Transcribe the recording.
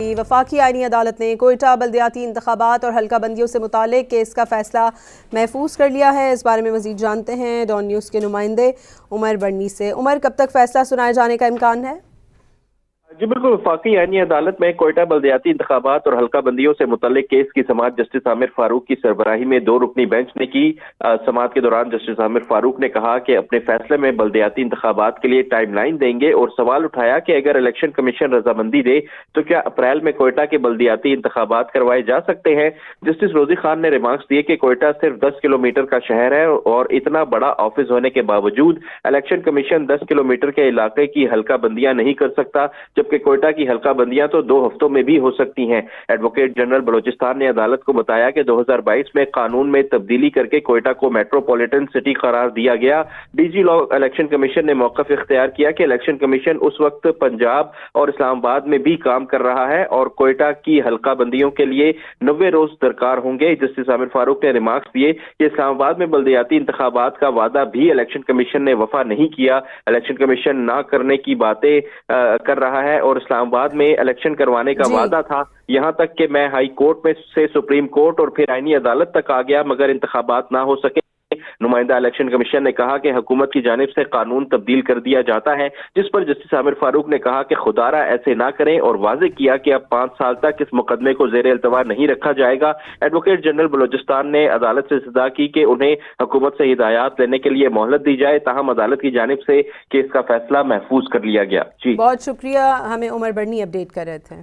جی، وفاقی آئینی عدالت نے کوئٹہ بلدیاتی انتخابات اور حلقہ بندیوں سے متعلق کیس کا فیصلہ محفوظ کر لیا ہے۔ اس بارے میں مزید جانتے ہیں ڈان نیوز کے نمائندے عمر بڑنی سے۔ عمر، کب تک فیصلہ سنائے جانے کا امکان ہے؟ جی بالکل، وفاقی آئینی عدالت میں کوئٹہ بلدیاتی انتخابات اور حلقہ بندیوں سے متعلق کیس کی سماعت جسٹس عامر فاروق کی سربراہی میں 2 رکنی بینچ نے کی۔ سماعت کے دوران جسٹس عامر فاروق نے کہا کہ اپنے فیصلے میں بلدیاتی انتخابات کے لیے ٹائم لائن دیں گے اور سوال اٹھایا کہ اگر الیکشن کمیشن رضامندی دے تو کیا اپریل میں کوئٹہ کے بلدیاتی انتخابات کروائے جا سکتے ہیں۔ جسٹس روزی خان نے ریمارکس دیے کہ کوئٹہ صرف 10 کلومیٹر کا شہر ہے اور اتنا بڑا آفس ہونے کے باوجود الیکشن کمیشن 10 کلومیٹر کے علاقے کی حلقہ بندیاں نہیں کر سکتا، جبکہ کوئٹہ کی حلقہ بندیاں تو 2 ہفتوں میں بھی ہو سکتی ہیں۔ ایڈوکیٹ جنرل بلوچستان نے عدالت کو بتایا کہ 2022 میں قانون میں تبدیلی کر کے کوئٹہ کو میٹروپولیٹن سٹی قرار دیا گیا۔ ڈی جی لا الیکشن کمیشن نے موقف اختیار کیا کہ الیکشن کمیشن اس وقت پنجاب اور اسلام آباد میں بھی کام کر رہا ہے اور کوئٹہ کی حلقہ بندیوں کے لیے 90 روز درکار ہوں گے۔ جسٹس عامر فاروق نے ریمارکس دیے کہ اسلام آباد میں بلدیاتی انتخابات کا وعدہ بھی الیکشن کمیشن نے وفا نہیں کیا۔ الیکشن کمیشن نہ کرنے کی باتیں کر رہا ہے اور اسلام آباد میں الیکشن کروانے کا وعدہ تھا، یہاں تک کہ میں ہائی کورٹ میں سے سپریم کورٹ اور پھر آئینی عدالت تک آ گیا مگر انتخابات نہ ہو سکے۔ نمائندہ الیکشن کمیشن نے کہا کہ حکومت کی جانب سے قانون تبدیل کر دیا جاتا ہے، جس پر جسٹس عامر فاروق نے کہا کہ خدارہ ایسے نہ کریں اور واضح کیا کہ اب 5 سال تک اس مقدمے کو زیر التوا نہیں رکھا جائے گا۔ ایڈوکیٹ جنرل بلوچستان نے عدالت سے استدعا کی کہ انہیں حکومت سے ہدایات لینے کے لیے مہلت دی جائے، تاہم عدالت کی جانب سے کیس کا فیصلہ محفوظ کر لیا گیا۔ بہت شکریہ، ہمیں عمر بڑنی اپڈیٹ کر رہے تھے۔